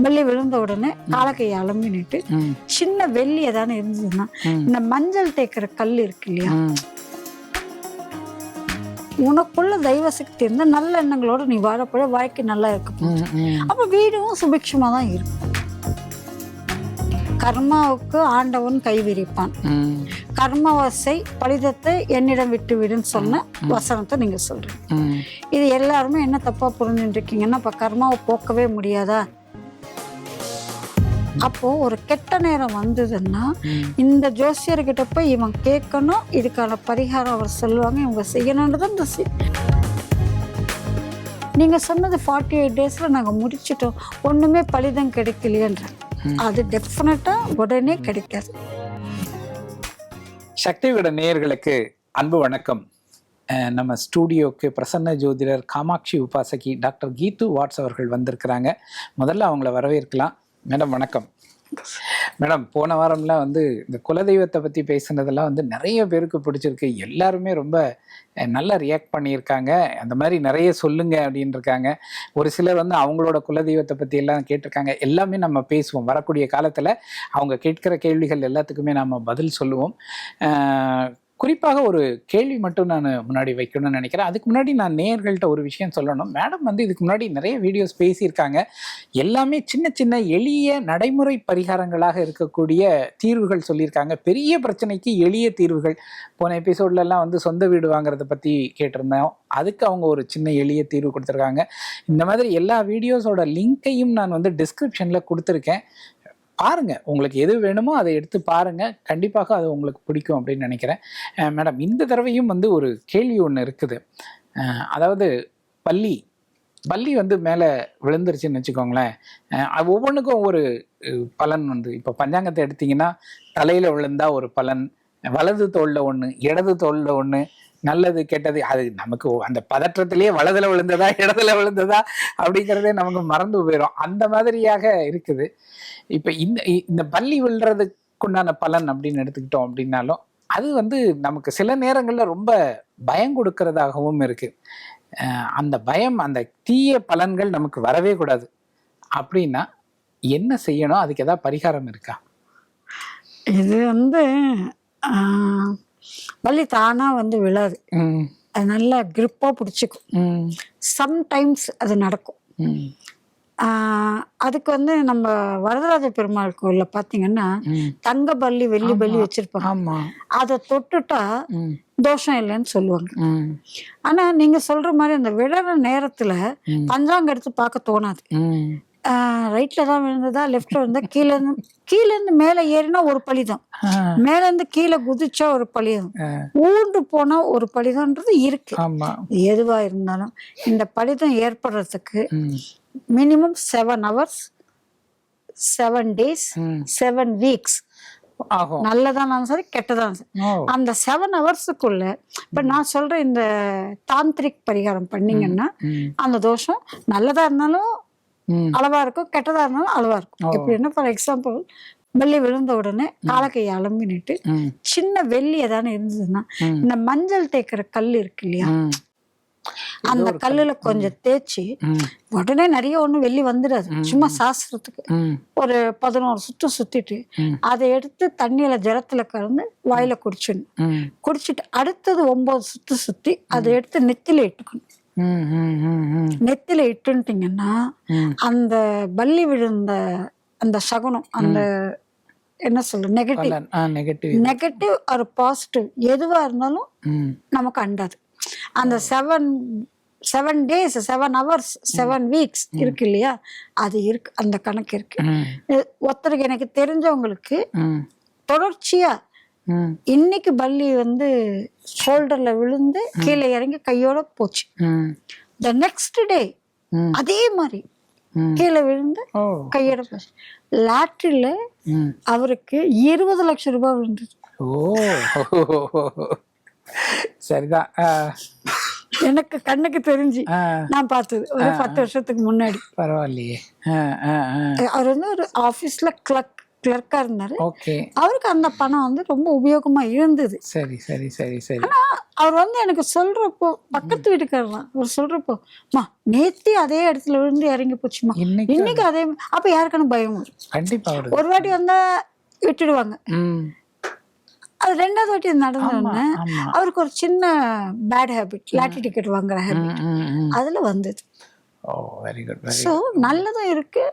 வெள்ளி விழுந்த உடனே காலக்கையை அலம்பினிட்டு சின்ன வெள்ளி ஏதானே இருந்ததுன்னா இந்த மஞ்சள் தேய்க்கிற கல் இருக்கு இல்லையா, உனக்குள்ள தெய்வ சக்தி இருந்தா நல்ல எண்ணங்களோட நீ வாழப்போற வாழ்க்கை நல்லா இருக்கு. அப்ப வீடும் சுபிக்ஷமா தான் இருக்கும். கர்மாவுக்கு ஆண்டவன் கை விரிப்பான், கர்மவசை பலிதத்தை என்னிடம் விட்டு விடுன்னு சொன்ன வசனத்தை நீங்க சொல்றீங்க. இது எல்லாருமே என்ன தப்பா புரிஞ்சுட்டு இருக்கீங்கன்னா, இப்ப கர்மாவை போக்கவே முடியாதா? அப்போ ஒரு கெட்ட நேரம் வந்ததுன்னா இந்த ஜோசியர்கிட்ட போய் இவன் கேட்கணும், இதுக்கான பரிகாரம் அவர் சொல்லுவாங்க, இவங்க செய்யணுன்றது. நீங்க சொன்னது 48 daysல நாங்க முடிச்சிட்டோம், ஒண்ணுமே பலிதம் கிடைக்கலையன்ற, அது டெஃபினட்டா உடனே கிடைக்காது. சக்தி விகட நேயர்களுக்கு அன்பு வணக்கம். நம்ம ஸ்டூடியோக்கு பிரசன்ன ஜோதிடர் காமாட்சி உபாசகி டாக்டர் கீது வாட்ஸ் அவர்கள் வந்திருக்கிறாங்க. முதல்ல அவங்கள வரவேற்கலாம். மேடம் வணக்கம். மேடம், போன வாரம்லாம் இந்த குலதெய்வத்தை பற்றி பேசுனதெல்லாம் நிறைய பேருக்கு பிடிச்சிருக்கு. எல்லாருமே ரொம்ப நல்லா ரியாக்ட் பண்ணியிருக்காங்க. அந்த மாதிரி நிறைய சொல்லுங்க அப்படின்னு இருக்காங்க. ஒரு சிலர் அவங்களோட குலதெய்வத்தை பற்றி எல்லாம் கேட்டிருக்காங்க. எல்லாமே நம்ம பேசுவோம். வரக்கூடிய காலத்தில் அவங்க கேட்கிற கேள்விகள் எல்லாத்துக்குமே நம்ம பதில் சொல்லுவோம். குறிப்பாக ஒரு கேள்வி மட்டும் நான் முன்னாடி வைக்கணும்னு நினைக்கிறேன். அதுக்கு முன்னாடி நான் நேயர்கள்ட்ட ஒரு விஷயம் சொல்லணும். மேடம் இதுக்கு முன்னாடி நிறைய வீடியோஸ் பேசியிருக்காங்க. எல்லாமே சின்ன சின்ன எளிய நடைமுறை பரிகாரங்களாக இருக்கக்கூடிய தீர்வுகள் சொல்லியிருக்காங்க. பெரிய பிரச்சனைக்கு எளிய தீர்வுகள். போன எபிசோட்லலாம் சொந்த வீடு வாங்குறத பற்றி கேட்டிருந்தோம். அதுக்கு அவங்க ஒரு சின்ன எளிய தீர்வு கொடுத்துருக்காங்க. இந்த மாதிரி எல்லா வீடியோஸோட லிங்க்கையும் நான் டிஸ்கிரிப்ஷனில் கொடுத்துருக்கேன். பாருங்க, உங்களுக்கு எது வேணுமோ அதை எடுத்து பாருங்க. கண்டிப்பாக அது உங்களுக்கு பிடிக்கும் அப்படின்னு நினைக்கிறேன். மேடம், இந்த தடவையும் ஒரு கேள்வி ஒன்று இருக்குது. அதாவது பல்லி மேலே விழுந்துருச்சுன்னு வச்சுக்கோங்களேன். ஒவ்வொன்றுக்கும் ஒரு பலன் இப்போ பஞ்சாங்கத்தை எடுத்தீங்கன்னா தலையில் விழுந்தா ஒரு பலன், வலது தோளில் ஒன்று, இடது தோளில் ஒன்று, நல்லது கெட்டது. அது நமக்கு அந்த பதற்றத்திலேயே வலதுல விழுந்ததா இடத்துல விழுந்ததா அப்படிங்கிறதே நமக்கு மறந்து போயிடும். அந்த மாதிரியாக இருக்குது. இப்போ இந்த பல்லி விழுறதுக்குண்டான பலன் அப்படின்னு எடுத்துக்கிட்டோம் அப்படின்னாலும் அது நமக்கு சில நேரங்களில் ரொம்ப பயம் கொடுக்கறதாகவும் இருக்கு. அந்த பயம், அந்த தீய பலன்கள் நமக்கு வரவே கூடாது அப்படின்னா என்ன செய்யணும்? அதுக்கு ஏதாவது பரிகாரம் இருக்கா? இது பள்ளி தானா விழாது. அது நல்லா கிரிப்பா பிடிச்சிக்கும். சம்டைம்ஸ் அது நடக்கும். அதுக்கு நம்ம வரதராஜ பெருமாள் கோயில்ல பாத்தீங்கன்னா தங்க பல்லி வெள்ளி பல்லி வச்சிருப்பாங்க. அதை தொட்டுட்டா தோஷம் இல்லைன்னு சொல்லுவாங்க. ஆனா நீங்க சொல்ற மாதிரி அந்த விழற நேரத்துல பஞ்சாங்க எடுத்து பார்க்க தோணாது. ரைட்ல தான் விழுந்ததா லெஃப்ட்ல விழுந்தா, கீழ இருந்து மேல ஏறினா ஒரு பலிதான், மேல இருந்து கீழே குதிச்சா ஒரு பலிதான், ஊண்டு போனா ஒரு பலிதான்றது இருக்கு. எதுவா இருந்தாலும் இந்த பலிதம் ஏற்படுறதுக்கு மினிமம் 7 hours 7 days 7 weeks நல்லதானாலும் சரி கெட்டதாலும் சரி, அந்த 7 hoursக்குள்ள இப்ப நான் சொல்ற இந்த தாந்திரிக் பரிகாரம் பண்ணீங்கன்னா அந்த தோஷம் நல்லதா இருந்தாலும் அளவா இருக்கும், கெட்டதா இருந்தாலும் அளவா இருக்கும். எப்படின்னா ஃபார் எக்ஸாம்பிள் வெள்ளி விழுந்த உடனே காலக்கையை அலம்பினிட்டு சின்ன வெள்ளி ஏதானே இருந்ததுன்னா இந்த மஞ்சள் தேய்க்கிற கல் இருக்கு இல்லையா, அந்த கல்லுல கொஞ்சம் தேய்ச்சி உடனே நிறைய ஒண்ணு வெள்ளி வந்துடாது. சும்மா சாஸ்திரத்துக்கு ஒரு 11 சுத்து சுத்திட்டு அதை எடுத்து தண்ணியில ஜலத்துல கலந்து வாயில குடிச்சிடணும். குடிச்சிட்டு அடுத்தது 9 சுத்து சுத்தி அதை எடுத்து நெத்தில இட்டுக்கணும். நெத்தில இட்டுட்டீங்கன்னா அந்த பல்லி விழுந்த அந்த சகுனம், அந்த என்ன சொல்ற நெகட்டிவ் ஒரு பாசிட்டிவ் எதுவா இருந்தாலும் நமக்கு அண்டாது. அந்த 7 days 7 hours 7 weeks இருக்கு இல்லையா, அது இருக்கு, அந்த கணக்கு இருக்கு. ஒருத்தருக்கு எனக்கு தெரிஞ்சவங்களுக்கு தொடர்ச்சியா இன்னைக்கு பல்லி ஷோல்டர்ல விழுந்து கீழே இறங்கி கையோட போச்சு. த நெக்ஸ்ட் டே அதே மாதிரி கீழே விழுந்து கையோட போச்சு. லாட்டரியில அவருக்கு 20 லட்சம் ரூபாய் விழுந்தது. சரிதான். எனக்கு கண்ணுக்கு தெரிஞ்சு நான் பார்த்தது ஒரு 10 வருஷத்துக்கு முன்னாடி. பரவாயில்லையே. அவர் ஒரு ஆபீஸ்ல கிளர்க் கிளர்க்கா இருந்தாரு. ஓகே. அவருக்கு அந்த பணம் வந்து ரொம்ப உபயோகமா இருந்தது. சரி சரி சரி சரி. ஆனா அவர் வந்து எனக்கு சொல்றப்போ, பக்கத்து வீட்டுக்காரர் தான். அவர் சொல்றப்போ, "மா நேத்தி அதே இடத்துல விழுந்து இறங்கி போச்சுமா, இன்னைக்கு இன்னைக்கு அதே." அப்ப யாருக்கான பயம் வரும். கண்டிப்பா வருது. ஒரு வாட்டி வந்தா விட்டுடுவாங்க. ம். அது 2வது வாட்டி ஆமா நடந்தோடனே ஆமா. அவருக்கு ஒரு சின்ன பேட் ஹேபிட், லாட்டரி டிக்கெட் வாங்குற ஹேபிட் அதுல வந்தது. Oh very good very so good. நல்லதும் இருக்கு,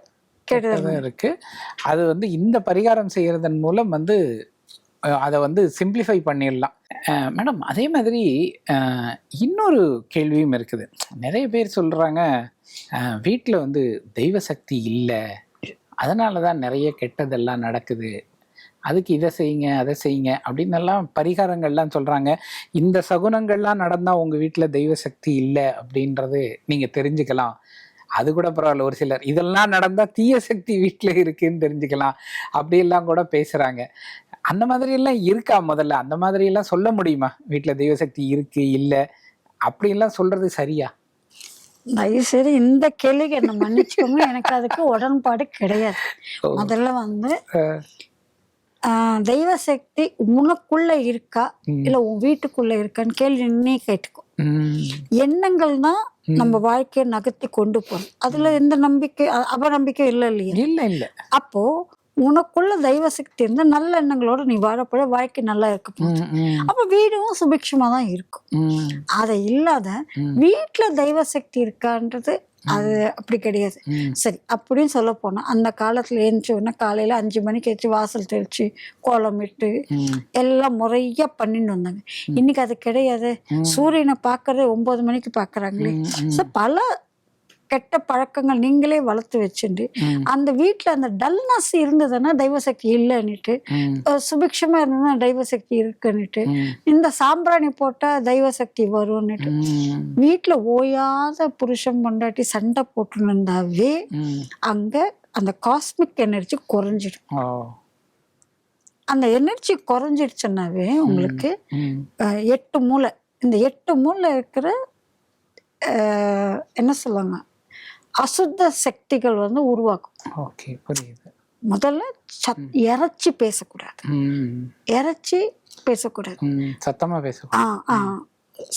கெட்டதும் கெட்டதும் இருக்கு. அது வந்து இந்த பரிகாரம் செய்யறதன் மூலம் வந்து அதை வந்து சிம்பிளிஃபை பண்ணிடலாம். மேடம் அதே மாதிரி இன்னொரு கேள்வியும் இருக்குது. நிறைய பேர் சொல்றாங்க வீட்டில் வந்து தெய்வ சக்தி இல்லை, அதனால தான் நிறைய கெட்டதெல்லாம் நடக்குது, அதுக்கு இதை செய்யுங்க அதை செய்யுங்க அப்படின்னு எல்லாம் பரிகாரங்கள்லாம் சொல்றாங்க. இந்த சகுனங்கள்லாம் நடந்தால் உங்கள் வீட்டில் தெய்வ சக்தி இல்லை அப்படின்றது நீங்கள் தெரிஞ்சுக்கலாம். அது கூட பரவாயில்ல, ஒரு சிலர் இதெல்லாம் நடந்தால் தீய சக்தி வீட்டில் இருக்குன்னு தெரிஞ்சுக்கலாம் அப்படியெல்லாம் கூட பேசுகிறாங்க. அந்த மாதிரியெல்லாம் இருக்கா? முதல்ல அந்த மாதிரியெல்லாம் சொல்ல முடியுமா? வீட்டில் தெய்வசக்தி இருக்கு இல்லை அப்படிலாம் சொல்றது சரியா? தயவுசெய்து இந்த கேள்விக்கு என்ன மன்னிச்சுக்கோங்க, எனக்கு அதுக்கு உடன்பாடு கிடையாது. முதல்ல வந்து தெய்வ சக்தி உனக்குள்ள இருக்கா இல்ல உன் வீட்டுக்குள்ள இருக்கான்னு கேள்வி நீ கேட்டுக்கோ. எண்ணங்கள் தான் நம்ம வாழ்க்கையை நகர்த்தி கொண்டு போறோம். அதுல எந்த நம்பிக்கை அபநம்பிக்கை இல்லை இல்லையா? இல்ல இல்ல. அப்போ உனக்குள்ள தெய்வ சக்தி இருந்தா நல்ல எண்ணங்களோட நீ வாழப்போற, வாழ்க்கை நல்லா இருக்க போகுது. அப்ப வீடும் சுபிக்ஷமா தான் இருக்கும். அதை இல்லாத வீட்டுல தெய்வ சக்தி இருக்கான்றது அது அப்படி கிடையாது. சரி, அப்படின்னு சொல்ல போனா அந்த காலத்துல எழுந்தோன்னா காலையில 5 மணிக்கு வச்சு வாசல் தெளிச்சு கோலமிட்டு எல்லாம் முறையா பண்ணிட்டு வந்தாங்க. இன்னைக்கு அது கிடையாது. சூரியனை பாக்குறதே 9 மணிக்கு பாக்குறாங்களே. பல கெட்ட பழக்கங்கள் நீங்களே வளர்த்து வச்சுட்டு அந்த வீட்டுல அந்த டல்னஸ் இருந்ததுன்னா தெய்வசக்தி இல்லைன்னுட்டு, சுபிக்ஷமா இருந்ததுன்னா தெய்வசக்தி இருக்குன்னுட்டு, இந்த சாம்பிராணி போட்டா தெய்வசக்தி வரும்னுட்டு வீட்டுல ஓயாத புருஷன் பொண்டாட்டி சண்டை போட்டு இருந்தாவே அங்க அந்த காஸ்மிக் எனர்ஜி குறைஞ்சிடும். அந்த எனர்ஜி குறைஞ்சிடுச்சுன்னாவே உங்களுக்கு 8 மூளை, இந்த 8 மூளை இருக்கிற என்ன சொல்லுவாங்க, அசுத்த சக்திகள் வந்து உருவாக்கும். ஓகே புரியுது. முதல்ல இறைச்சி பேசக்கூடாது, இறைச்சி பேசக்கூடாது, சத்தமா பேசக்கூடாது.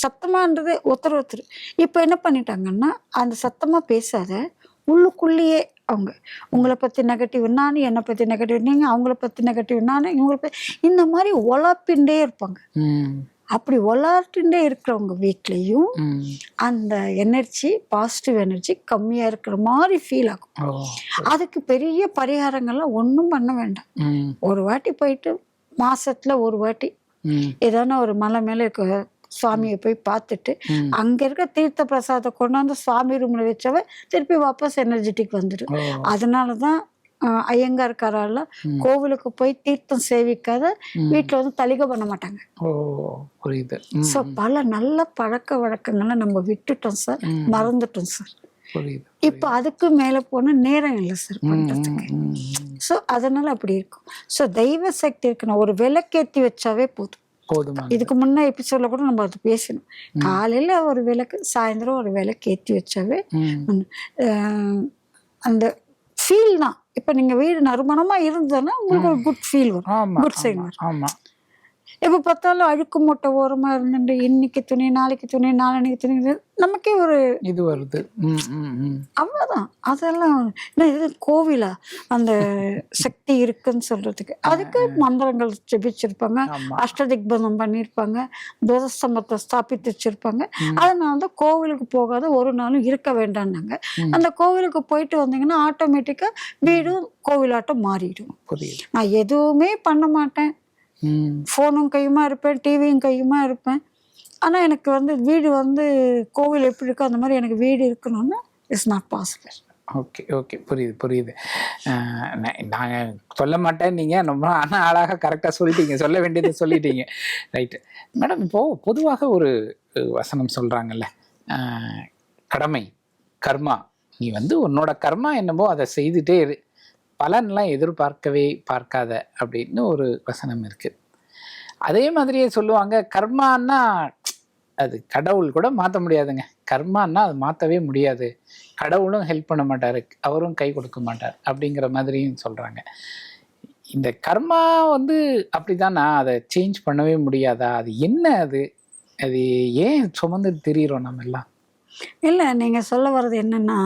சத்தமான்றது ஒருத்தர் இப்ப என்ன பண்ணிட்டாங்கன்னா அந்த சத்தமா பேசாத உள்ளுக்குள்ளேயே அவங்க உங்களை பத்தி நெகட்டிவ் நானும், என்னை பத்தி நெகட்டிவ் நீங்க, அவங்கள பத்தி நெகட்டிவ் நானும், இவங்களை பத்தி இந்த மாதிரி உழப்பின்ண்டே இருப்பாங்க. அப்படி உலாட்டுண்டே இருக்கிறவங்க வீட்லேயும் அந்த எனர்ஜி, பாசிட்டிவ் எனர்ஜி கம்மியா இருக்கிற மாதிரி ஃபீல் ஆகும். அதுக்கு பெரிய பரிகாரங்கள்லாம் ஒன்றும் பண்ண வேண்டாம். ஒரு வாட்டி போயிட்டு மாசத்துல ஒரு வாட்டி ஏதான ஒரு மலை மேல இருக்க சுவாமியை போய் பார்த்துட்டு அங்க இருக்க தீர்த்த பிரசாதத்தை கொண்டாந்து சுவாமி ரூம்ல வச்சவ திருப்பி வாபஸ் எனர்ஜெட்டிக் வந்துடும். அதனாலதான் ஐயங்கார்காரால கோவிலுக்கு போய் தீர்த்தம் சேவிக்காத வீட்டுல வந்து தலிகை பண்ண மாட்டாங்க. சோ பல நல்ல பழக்க வழக்கங்களை நம்ம விட்டுட்டோம் சார், மறந்துட்டோம் சார். இப்ப அதுக்கு மேல போன நேரம் இல்லை சார் பண்றதுக்கு. சோ அதனால அப்படி இருக்கும். சோ தெய்வ சக்தி இருக்குன்னா ஒரு விளக்கேத்தி வச்சாவே போதும். இதுக்கு முன்ன எபிசோட்ல கூட நம்ம அது பேசணும். காலையில ஒரு விளக்கு, சாயந்தரம் ஒரு விளக்கு ஏற்றி வச்சாவே அந்த ஃபீல் தான். இப்ப நீங்க வீடு நறுமணமா இருந்ததுன்னா உங்களுக்கு ஒரு குட் ஃபீல் வரும், குட் சைன் வரும். எப்ப பார்த்தாலும் அழுக்கு மூட்டை ஓரமா இருந்துட்டு இன்னைக்கு துணி நாளைக்கு துணி நாளைக்கு துணி நமக்கே ஒரு இது வருது. அவ்வளவுதான். அதெல்லாம் இது கோவிலா அந்த சக்தி இருக்குன்னு சொல்றதுக்கு அதுக்கு மந்திரங்கள் ஜெபிச்சிருப்பாங்க, அஷ்டதிக்பந்தம் பண்ணியிருப்பாங்க, துவசஸ்தம்பத்தை ஸ்தாபித்து வச்சிருப்பாங்க. அதனாலதான் கோவிலுக்கு போகாத ஒரு நாளும் இருக்க வேண்டாம்னாங்க. அந்த கோவிலுக்கு போயிட்டு வந்தீங்கன்னா ஆட்டோமேட்டிக்கா வீடும் கோவிலாட்டம் மாறிடும். நான் எதுவுமே பண்ண மாட்டேன், ஃபோனும் கையுமா இருப்பேன், டிவியும் கையுமா இருப்பேன், ஆனால் எனக்கு வந்து வீடு வந்து கோவில் எப்படி இருக்கோ அந்த மாதிரி எனக்கு வீடு இருக்கணும்னா it's not possible. Okay okay புரியுது புரியுது. நாங்கள் சொல்ல மாட்டேன், நீங்கள் ரொம்ப ஆனால் அழகாக கரெக்டாக சொல்லிட்டீங்க, சொல்ல வேண்டியதை சொல்லிட்டீங்க. Right madam. இப்போது பொதுவாக ஒரு வசனம் சொல்கிறாங்கல்ல, கடமை கர்மா, நீ வந்து உன்னோட கர்மா என்னமோ அதை செய்துட்டே இரு, பலன்லாம் எதிர்பார்க்கவே பார்க்காத அப்படின்னு ஒரு வசனம் இருக்கு. அதே மாதிரியே சொல்லுவாங்க கர்மான்னா அது கடவுள் கூட மாற்ற முடியாதுங்க, கர்மான்னா அது மாற்றவே முடியாது, கடவுளும் ஹெல்ப் பண்ண மாட்டார், அவரும் கை கொடுக்க மாட்டார் அப்படிங்கிற மாதிரியும் சொல்கிறாங்க. இந்த கர்மா வந்து அப்படிதானா? அதை சேஞ்ச் பண்ணவே முடியாதா? அது என்ன அது? அது ஏன் சுமந்து திரியிறோம் நம்ம எல்லாம்? இல்லை, நீங்க சொல்ல வர்றது என்னன்னா,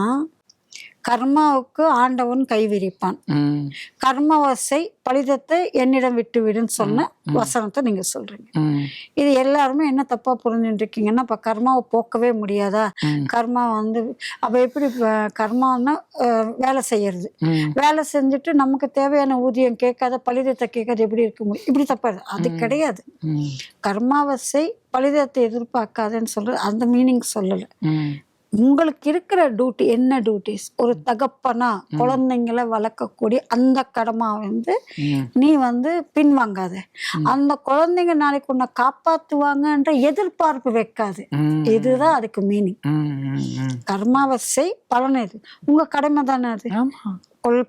கர்மாவுக்கு ஆண்டவன் கை விரிப்பான், ம், கர்மவசை பலிதத்தை என்னிடம் விட்டு விடுன்னு சொன்ன வசனத்தை நீங்க சொல்றீங்க. ம், இது எல்லாருமே என்ன தப்பா புரிஞ்சுட்டு இருக்கீங்கன்னா, இப்ப கர்மாவை போக்கவே முடியாதா? ம், கர்மா வந்து அப்ப எப்படி கர்மான்னா வேலை செய்யறது, ம், வேலை செஞ்சுட்டு நமக்கு தேவையான ஊதியம் கேட்காத பலிதத்தை கேட்காத எப்படி இருக்க முடியும்? இப்படி தப்பா அது கிடையாது. ம், கர்மாவசை பலிதத்தை எதிர்பார்க்காதன்னு சொல்றது அந்த மீனிங் சொல்லலை. ம், உங்களுக்கு இருக்கிற டியூட்டி என்ன டியூட்டிஸ்? ஒரு தகப்பனா குழந்தைங்களை வளர்க்கக்கூடிய அந்த கடமை வந்து ம், நீ வந்து பின்வாங்காத. அந்த குழந்தைங்க நாளைக்கு உன்னை காப்பாத்துவாங்கன்ற எதிர்பார்ப்பு வைக்காது. ம், இதுதான் அதுக்கு மீனிங். ம், ம், ம். கர்மாவசை பலன் இது உங்க கடமை தானே. அது ஆமா.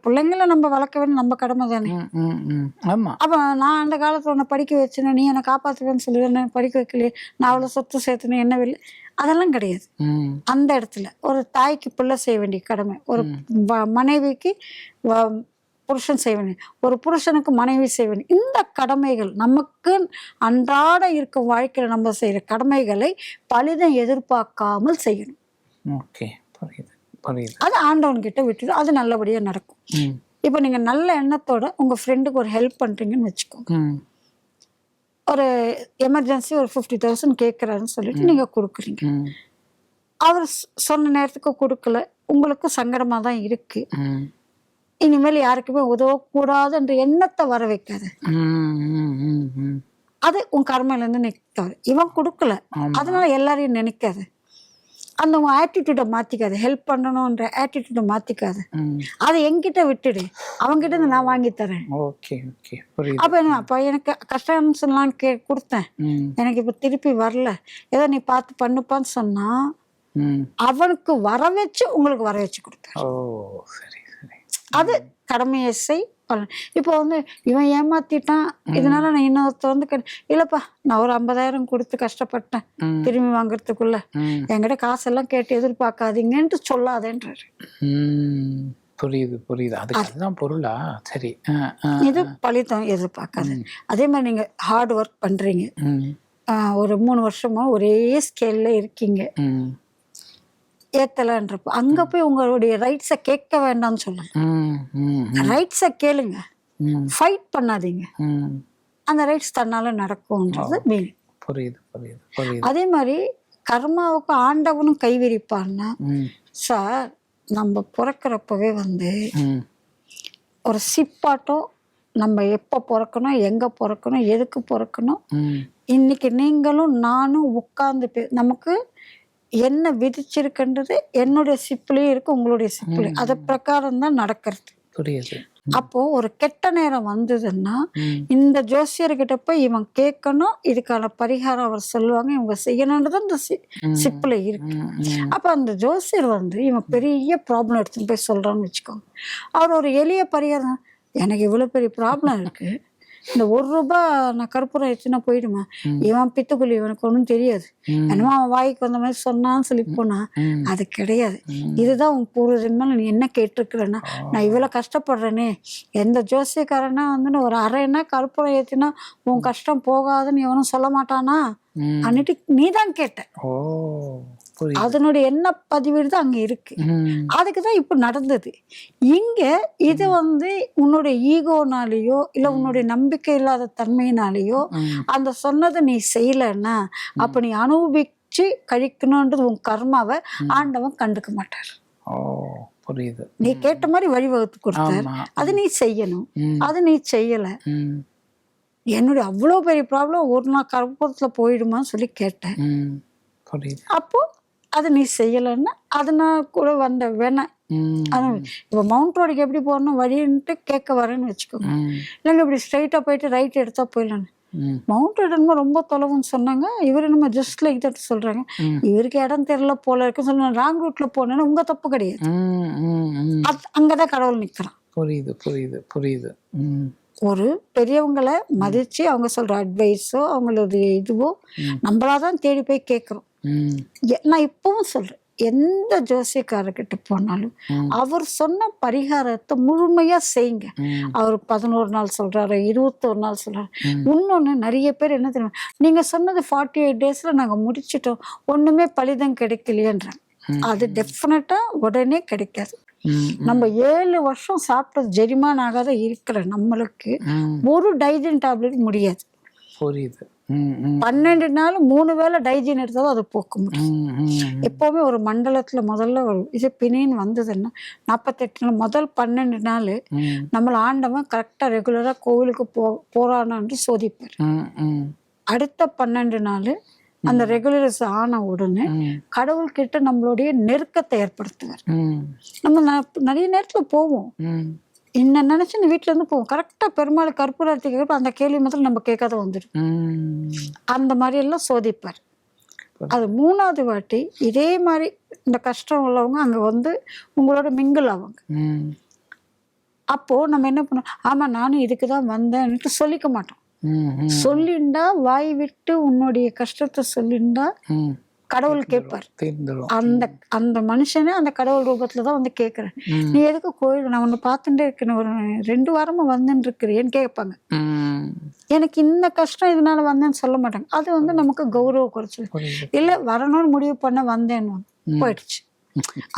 பிள்ளைங்களை நம்ம வளர்க்க வேண்டிய நம்ம கடமை தானே. ம், ம், ம். ஆமா. அப்ப நான் அந்த காலத்துல உன்னை படிக்க வச்சேன், நீ என்னை காப்பாத்துவேன்னு சொல்லுவேன், படிக்க வைக்கலையே, நான் அவ்வளவு சொத்து சேர்த்துனேன், என்ன வெளி அதெல்லாம் கிடையாது. ம், அந்த இடத்துல ஒரு தாய்க்கு பிள்ளை செய்ய வேண்டிய கடமை, ஒரு மனைவிக்கு புருஷன் செய்ய வேண்டிய, ஒரு புருஷனுக்கு மனைவி செய்ய வேண்டிய இந்த கடமைகள் நமக்கு அன்றாட இருக்கும் வாழ்க்கையில நம்ம செய்யற கடமைகளை பலிதம் எதிர்பார்க்காமல் செய்யணும். ஓகே, புரியுது, புரியுது. அது ஆண்டவன் கிட்ட விட்டுட்டு அது நல்லபடியா நடக்கும். ம், இப்போ நீங்க நல்ல எண்ணத்தோட உங்க ஃப்ரெண்டுக்கு ஒரு ஹெல்ப் பண்றீங்கன்னு வச்சுக்கோங்க. ம், ஒரு எமர்ஜென்சி ஒரு 50,000 கேட்குறாருன்னு சொல்லிட்டு நீங்க கொடுக்குறீங்க. ம், அவர் சொன்ன நேரத்துக்கு கொடுக்கல, உங்களுக்கு சங்கடமா தான் இருக்கு. ம், இனிமேல் யாருக்குமே உதவக்கூடாதுன்ற எண்ணத்தை வர வைக்காத. ம், ம், ம், ம். அது உன் கர்மையில இருந்து நிற்காது. இவன் கொடுக்கல ஆமா. அதனால எல்லாரையும் நினைக்காது. அந்த உன் ஆட்டிடியூடை மாத்திக்காது, ஹெல்ப் பண்ணணும்ன்ற ஆட்டிடியூடை மாத்திக்காது. ம். அதை என்கிட்ட விட்டுடு, அவன்கிட்ட இருந்து நான் வாங்கி தரேன். ஓகே, ஓகே, புரியுது. அப்ப எனக்கு கஷ்டம்லாம் கொடுத்தேன், ம், எனக்கு இப்ப திருப்பி வரல, ஏதோ நீ பார்த்து பண்ணுப்பான்னு சொன்னா ம். அவனுக்கு வர வச்சு உங்களுக்கு வர வச்சு கொடுப்பேன். ஓ, சரி, சரி. அது கடமையை செய் பலன். இப்போ வந்து இவன் ஏமாத்திட்டான், இதனால நான் இன்னொருத்த வந்து இல்லப்பா நான் ஒரு 50,000 கொடுத்து கஷ்டப்பட்டேன், ம், திரும்பி வாங்குறதுக்குள்ள ம், என்கிட்ட காசெல்லாம் கேட்டு எதிர்பார்க்காதீங்கன்ட்டு சொல்லாதேன்றாரு. ம். புரியுது, புரியுது. அதுதான் பொருளா? சரி. இது பலிதம் எதிர்பார்க்காது. அதே மாதிரி நீங்க ஹார்ட் ஒர்க் பண்றீங்க, ம், ஒரு 3 வருஷமா ஒரே ஸ்கேல்ல இருக்கீங்க, ம், ஏத்தலன்றப்போ அங்க போய் உங்களுடைய ரைட்ஸை கேட்க வேண்டாம்னு சொல்லலாம். ம், ம், ரைட்ஸை கேளுங்க, ம், ஃபைட் பண்ணாதீங்க. ம். அந்த ரைட்ஸ் தன்னால நடக்கும்ன்றது மீனிங். புரியுது, புரியுது, புரியுது. அதே மாதிரி கர்மாவுக்கு ஆண்டவனும் கைவிரிப்பான்னா, ம், சார் நம்ம பிறக்கிறப்பவே வந்து ம், ஒரு சிப்பாட்டம் நம்ம எப்போ பிறக்கணும், எங்கே பிறக்கணும், எதுக்கு பிறக்கணும், ம், இன்னைக்கு நீங்களும் நானும் உட்கார்ந்து நமக்கு என்ன விதிச்சிருக்குன்றது என்னுடைய சிப்பிலையும் இருக்கு, உங்களுடைய சிப்பிலையும், அது பிரகாரம் தான் நடக்கிறது. புரியுது. அப்போ ஒரு கெட்ட நேரம் வந்ததுன்னா ம், இந்த ஜோசியர்கிட்ட போய் இவன் கேட்கணும், இதுக்கான பரிகாரம் அவர் சொல்லுவாங்க, இவங்க செய்யணுன்றது அந்த சிப்பில் இருக்கு. ம், ம். அப்போ அந்த ஜோசியர் வந்து இவன் பெரிய ப்ராப்ளம் எடுத்துன்னு போய் சொல்றான்னு வச்சுக்கோங்க, அவர் ஒரு எளிய பரிகாரம், எனக்கு இவ்வளோ பெரிய ப்ராப்ளம் இருக்கு, இந்த ₹1 நான் கற்பூரம் எடுத்துனா போயிடுமா, இவன் பித்துக்குள்ளி, இவனுக்கு ஒன்றும் தெரியாது, என்னமோ அவன் வாய்க்கு வந்த மாதிரி சொன்னான்னு சொல்லி போனா அது கிடையாது. இதுதான் உன் பூர்வ ஜென்மம், நீ என்ன கேட்டிருக்கிறேன்னா, நான் இவ்வளோ கஷ்டப்படுறேனே, எந்த ஜோசியக்காரனா வந்து ஒரு அரைன்னா கற்பூரம் ஏற்றினா உன் கஷ்டம் போகாதுன்னு எவனும் சொல்ல மாட்டானா அன்னிட்டு நீ தான் கேட்ட. ஓ, புரியுது. அதனுடைய என்ன பதிவீடு தான் அங்க இருக்கு. ம், அதுக்குதான் இப்ப நடந்தது. இங்க இது வந்து உன்னுடைய ஈகோனாலேயோ இல்ல உன்னுடைய நம்பிக்கை இல்லாத தன்மையினாலேயோ ம், அந்த சொன்னதை நீ செய்யலன்னா அப்ப நீ அனுபவிச்சு கழிக்கணும்ன்றது உன் கர்மாவை ஆண்டவன் கண்டுக்க மாட்டார். ஓ, புரியுது. நீ கேட்ட மாதிரி வழிவகுத்து கொடுத்தார், ஆமா. அது நீ செய்யணும், ம், அது நீ செய்யல. ம், என்னுடைய அவ்வளோ பெரிய ப்ராப்ளம் ஒரு நாள் கற்பூரத்துல போயிடுமான்னு சொல்லி கேட்டேன். ம், புரியுது. அப்போ அது நீ செய்யலைன்னா அதனால கூட வந்த வேணாம். ம், அது இப்போ மவுண்ட் ரோடுக்கு எப்படி போகணும் வழின்ட்டு கேட்க வரேன்னு வச்சுக்கோங்க, ம், இல்லைங்க இப்படி ஸ்ட்ரைட்டாக போயிட்டு ரைட் எடுத்தா போயிடலான்னு. ம், மவுண்ட் ரோடு என்னமோ ரொம்ப தொலைவுன்னு சொன்னாங்க, இவர் என்னமோ ஜஸ்ட் லைக் தட் சொல்றாங்க, ம். இவருக்கு இடம் தெரியல போல இருக்குன்னு சொன்னா ராங் ரூட்ல போனேன்னா உங்க தப்பு கிடையாது, ம், ம், ம். அங்கதான் கடவுள் நிற்கிறான். புரியுது, புரியுது, புரியுது. ம், ஒரு பெரியவங்களை மதிச்சு அவங்க சொல்ற அட்வைஸோ அவங்களுடைய இதுவோ நம்மளாதான் தேடி போய் கேட்குறோம். ம், நான் இப்பவும் சொல்றேன், எந்த ஜோசியக்காரர்கிட்ட போனாலும் அவர் சொன்ன பரிகாரத்தை முழுமையா செய்யுங்க. அவர் 11 நாள் சொல்றாரு, 21 நாள் சொல்றாரு. இன்னொன்னு நிறைய பேர் என்ன தெரியும், நீங்க சொன்னது 48 டேஸ்ல நாங்க முடிச்சிட்டோம், ஒண்ணுமே பலிதம் கிடைக்கலையேன்றாங்க. அது டெஃபினட்டா உடனே கிடைக்காது. நம்ம 7 வருஷம் சாப்பிட்டது ஜெரிமான் ஆகாத இருக்கிற நம்மளுக்கு ஒரு டைஜன் டேப்லெட் முடியாது. 12 நாள் 3 வேளை டைஜன் எடுத்தாலும் அது போக்க முடியும். எப்பவுமே ஒரு மண்டலத்துல முதல்ல ஒரு இது பிணின்னு வந்ததுன்னா 48 நாள், முதல் 12 நாள் நம்மள ஆண்டவன் கரெக்டா ரெகுலரா கோவிலுக்கு போறான்னு சோதிப்பார். அடுத்த 12 நாள் அந்த ரெகுலரைஸ் ஆன உடனே கடவுள்கிட்ட நம்மளுடைய நெருக்கத்தை ஏற்படுத்துவார். நம்ம நிறைய நேரத்துல போவோம், என்ன நினைச்சு வீட்டுல இருந்து போவோம், கரெக்டா பெருமாள் கற்பூரத்தை கேட்ப அந்த கேள்வி முதல்ல நம்ம கேட்காத வந்துடும். அந்த மாதிரி எல்லாம் சோதிப்பார். அது 3வது வாட்டி இதே மாதிரி இந்த கஷ்டம் உள்ளவங்க அங்க வந்து உங்களோட மிங்கிள் ஆவாங்க. அப்போ நம்ம என்ன பண்ணோம், ஆமா நானும் இதுக்குதான் வந்தேன்ட்டு சொல்லிக்க மாட்டோம். சொல்லிண்டா வாய் விட்டு உன்னுடைய கஷ்டத்தை சொல்லிண்டா கடவுள் கேட்பார். அந்த அந்த மனுஷனே அந்த கடவுள் ரூபத்துலதான் வந்து கேட்கிறேன், நீ எதுக்கு கோயில் நான் ஒண்ணு பார்த்துட்டே இருக்கேன், ஒரு 2 வாரமா வந்துட்டு இருக்கிறேன்னு கேட்பாங்க. எனக்கு இந்த கஷ்டம் இதனால வந்தேன்னு சொல்ல மாட்டாங்க. அது வந்து நமக்கு கௌரவ குறைச்சல். இல்ல வரணும்னு முடிவு பண்ண வந்தேன்னு போயிடுச்சு.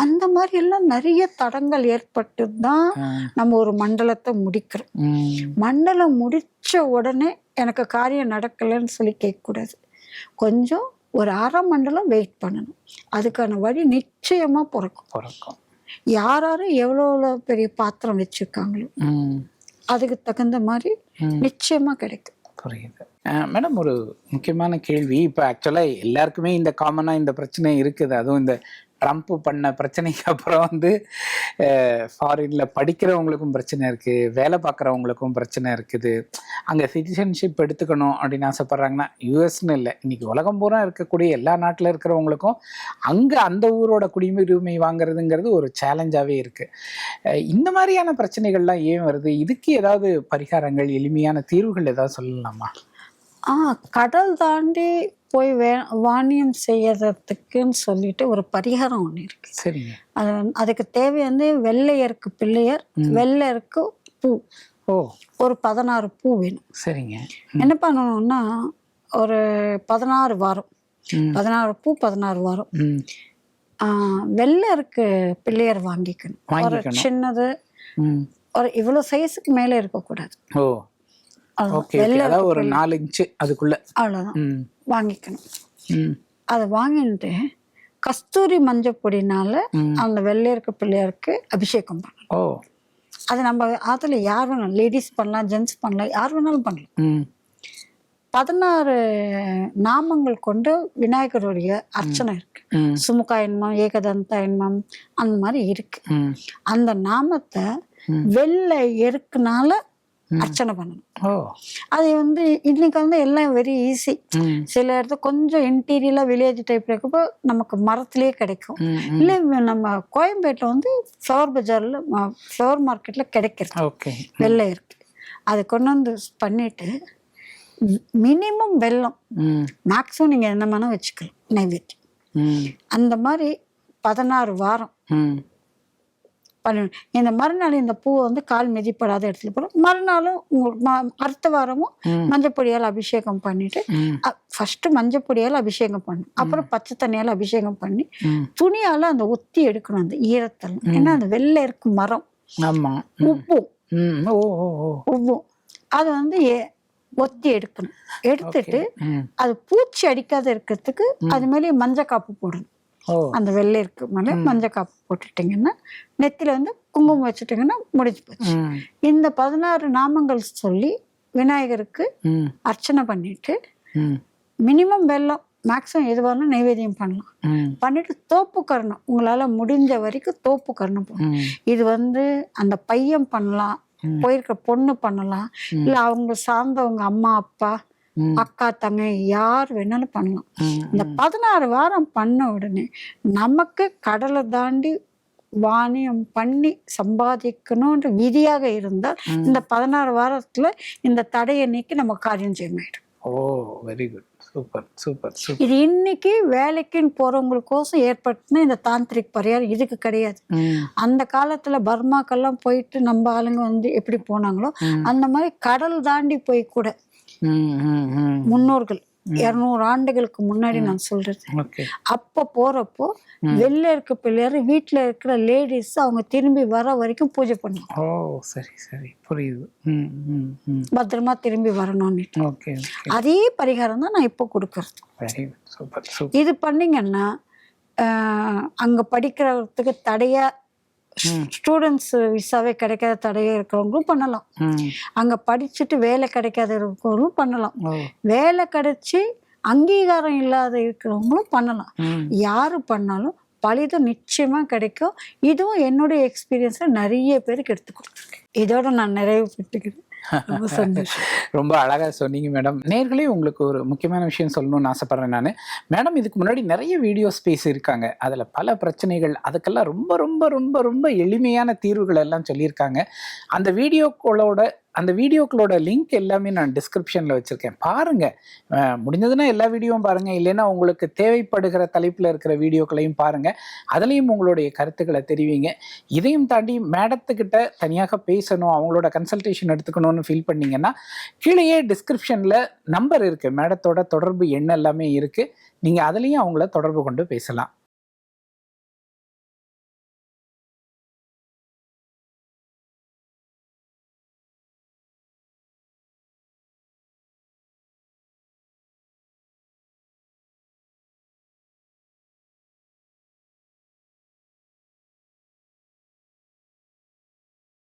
அந்த மாதிரி எல்லாம் நிறைய தடங்கள் ஏற்பட்டு தான் நம்ம ஒரு மண்டலத்தை முடிக்கிறோம். மண்டலம் முடிச்ச உடனே எனக்கு காரியம் நடக்கலைன்னு சொல்லி கேட்கக்கூடாது. கொஞ்சம் ஒரு 1/2 மண்டலம் வெயிட் பண்ணணும். அதுக்கான வழி நிச்சயமா பிறக்கும். யாரும் எவ்வளோ பெரிய பாத்திரம் வச்சிருக்காங்களோ அதுக்கு தகுந்த மாதிரி நிச்சயமா கிடைக்கும். புரியுது மேடம். ஒரு முக்கியமான கேள்வி, இப்போ ஆக்சுவலாக எல்லாருக்குமே இந்த காமனாக இந்த பிரச்சனை இருக்குது. அதுவும் இந்த ட்ரம்ப் பண்ண பிரச்சனைக்கு அப்புறம் வந்து ஃபாரின்ல படிக்கிறவங்களுக்கும் பிரச்சனை இருக்குது, வேலை பார்க்குறவங்களுக்கும் பிரச்சனை இருக்குது. அங்கே சிட்டிசன்ஷிப் எடுத்துக்கணும் அப்படின்னு ஆசைப்பட்றாங்கன்னா யூஎஸ்ன்னு இல்லை, இன்னைக்கு உலகம் பூரா இருக்கக்கூடிய எல்லா நாட்டில் இருக்கிறவங்களுக்கும் அங்கே அந்த ஊரோட குடியுரிமை வாங்குறதுங்கிறது ஒரு சேலஞ்சாகவே இருக்குது. இந்த மாதிரியான பிரச்சனைகள்லாம் ஏன் வருது? இதுக்கு ஏதாவது பரிகாரங்கள், எளிமையான தீர்வுகள் ஏதாவது சொல்லலாமா? கடல் தாண்டி போய் வாணியம் செய்யறதுக்குன்னு சொல்லிட்டு ஒரு பரிகாரம் ஒண்ணு இருக்கு. சரிங்க. அதுக்கு தேவை வந்து வெள்ளையருக்கு பிள்ளையர், வெள்ளையருக்கு பூ, ஒரு 16 பூ வேணும். சரிங்க. என்ன பண்ணணும்னா ஒரு 16 வாரம், 16 பூ 16 வாரம் வெள்ளையருக்கு பிள்ளையர் வாங்கிக்கணும். ஒரு சின்னது, ஒரு இவ்வளவு சைஸுக்கு மேல இருக்கக்கூடாது. ஒரு 4 இன்ச்சு அதுக்குள்ள அவ்வளவுதான் வாங்கிக்கணும். அதை வாங்கிட்டு கஸ்தூரி மஞ்சள் பொடினால அந்த வெள்ளையருக்கு பிள்ளையருக்கு அபிஷேகம் பண்ணணும். அது நம்ம அதுல யார் வேணாலும், லேடிஸ் பண்ணலாம், ஜென்ட்ஸ் பண்ணலாம், யார் வேணாலும் பண்ணலாம். 16 நாமங்கள் கொண்டு விநாயகருடைய அர்ச்சனை இருக்கு. சுமுகாயன்மம், ஏகதந்தாயன்மம், அந்த மாதிரி இருக்கு. அந்த நாமத்தை வெள்ளை எருக்குனால அர்ச்சனை பண்ணணும். அது வந்து இன்னைக்கு வந்து எல்லாம் வெரி ஈஸி. சில இடத்துல கொஞ்சம் இன்டீரியலா வில்லேஜ் டைப்ல இருக்கப்போ நமக்கு மரத்திலேயே கிடைக்கும். இல்ல நம்ம கோயம்பேட்டில் வந்து ஃப்ளவர் பஜார்ல, ஃப்ளவர் மார்க்கெட்ல கிடைக்கிறது வெள்ளை இருக்கு. அதை கொண்டு வந்து பண்ணிட்டு மினிமம் வெல்லம், மேக்ஸிமம் நீங்க என்ன வேணா வச்சுக்கலாம் நைவேத்தியம். அந்த மாதிரி 16 வாரம் பண்ணணும். இந்த மறுநாள் இந்த பூவை வந்து கால் மிதிப்படாத இடத்துல போடும். மறுநாளும் அடுத்த வாரமும் மஞ்சப்பொடியால் அபிஷேகம் பண்ணிட்டு, ஃபர்ஸ்ட் மஞ்சப்பொடியால் அபிஷேகம் பண்ணணும், அப்புறம் பச்சை தண்ணியால் அபிஷேகம் பண்ணி துணியால அந்த ஒத்தி எடுக்கணும் அந்த ஈரத்தல். ஏன்னா அந்த வெள்ளை இருக்கு மரம் உப்பும் அது வந்து ஒத்தி எடுக்கணும். எடுத்துட்டு அது பூச்சி அடிக்காத இருக்கிறதுக்கு அது மேலே மஞ்சள் காப்பு போடணும். அந்த வெள்ளை இருக்கு மேலே மஞ்சள் காப்பு போட்டுட்டீங்கன்னா, நெத்தில வந்து குங்குமம் வச்சுட்டீங்கன்னா முடிஞ்சு போச்சு. இந்த 16 நாமங்கள் சொல்லி விநாயகருக்கு அர்ச்சனை பண்ணிட்டு, மினிமம் வெல்லம், மேக்ஸிமம் எதுவாக நைவேத்தியம் பண்ணலாம். பண்ணிட்டு தோப்பு கரணம், உங்களால முடிஞ்ச வரைக்கும் தோப்பு கரணம் போடணும். இது வந்து அந்த பையன் பண்ணலாம், போயிருக்க பொண்ணு பண்ணலாம், இல்ல அவங்க சார்ந்தவங்க அம்மா அப்பா அக்கா தங்கை யார் வேணாலும் பண்ணலாம். இந்த 16 வாரம் பண்ண உடனே நமக்கு கடலை தாண்டி வாணியம் பண்ணி சம்பாதிக்கணும்ன்ற விதியாக இருந்தால் இந்த 16 வாரத்துல இந்த தடையை நீக்கி நம்ம காரியம் செய்ய முடியும். Very good, super super super. இது இன்னைக்கு வேலைக்குன்னு போறவங்களுக்கோசம் ஏற்பட்டுனா இந்த தாந்திரிக் பரிகாரம் இதுக்கு கிடையாது. அந்த காலத்துல பர்மாக்கெல்லாம் போயிட்டு நம்ம ஆளுங்க வந்து எப்படி போனாங்களோ அந்த மாதிரி கடல் தாண்டி போய் கூட முன்னோர்கள் 200 ஆண்டுகளுக்கு முன்னாடி நான் சொல்றது. அப்ப போறப்போ வெளில இருக்க பிள்ளையாரு வீட்டுல இருக்கிற லேடிஸ் அவங்க திரும்பி வர வரைக்கும் பூஜை பண்ணுவாங்க. ஓ சரி சரி புரியுது. பத்திரமா திரும்பி வரணும்னு. அதே பரிகாரம் தான் நான் இப்போ கொடுக்கறது. இது பண்ணீங்கன்னா அங்க படிக்கிறதுக்கு தடையா ஸ்டூடெண்ட்ஸ் விசாவே கிடைக்காத தடையா இருக்கிறவங்களும் பண்ணலாம். அங்க படிச்சுட்டு வேலை கிடைக்காத இருக்கிறவங்களும் பண்ணலாம். வேலை கிடைச்சி அங்கீகாரம் இல்லாத இருக்கிறவங்களும் பண்ணலாம். யாரு பண்ணாலும் பலிதம் நிச்சயமா கிடைக்கும். இதுவும் என்னுடைய எக்ஸ்பீரியன்ஸ்ல நிறைய பேருக்கு எடுத்து கொடுத்துருக்கேன். இதோட நான் நிறைவு பெற்றுக்கிறேன். ரொம்ப சந்தோஷம். ரொம்ப அழகா சொன்னீங்க மேடம். நேர்களே உங்களுக்கு ஒரு முக்கியமான விஷயம் சொல்லணும்னு ஆசைப்படுறேன் நான். மேடம் இதுக்கு முன்னாடி நிறைய வீடியோ ஸ்பேஸ் இருக்காங்க, அதில் பல பிரச்சனைகள் அதுக்கெல்லாம் ரொம்ப ரொம்ப ரொம்ப ரொம்ப எளிமையான தீர்வுகள் எல்லாம் சொல்லியிருக்காங்க. அந்த வீடியோக்களோட லிங்க் எல்லாமே நான் டிஸ்கிரிப்ஷனில் வச்சுருக்கேன், பாருங்கள். முடிஞ்சதுன்னா எல்லா வீடியோவும் பாருங்கள், இல்லைன்னா உங்களுக்கு தேவைப்படுகிற தலைப்பில் இருக்கிற வீடியோக்களையும் பாருங்கள். அதுலேயும் உங்களுடைய கருத்துக்களை தெரிவிங்க. இதையும் தாண்டி மேடத்துக்கிட்ட தனியாக பேசணும், அவங்களோட கன்சல்டேஷன் எடுத்துக்கணும்னு ஃபீல் பண்ணிங்கன்னா கீழேயே டிஸ்கிரிப்ஷனில் நம்பர் இருக்குது, மேடத்தோட தொடர்பு எண் எல்லாமே இருக்குது. நீங்கள் அதுலேயும் அவங்கள தொடர்பு கொண்டு பேசலாம்.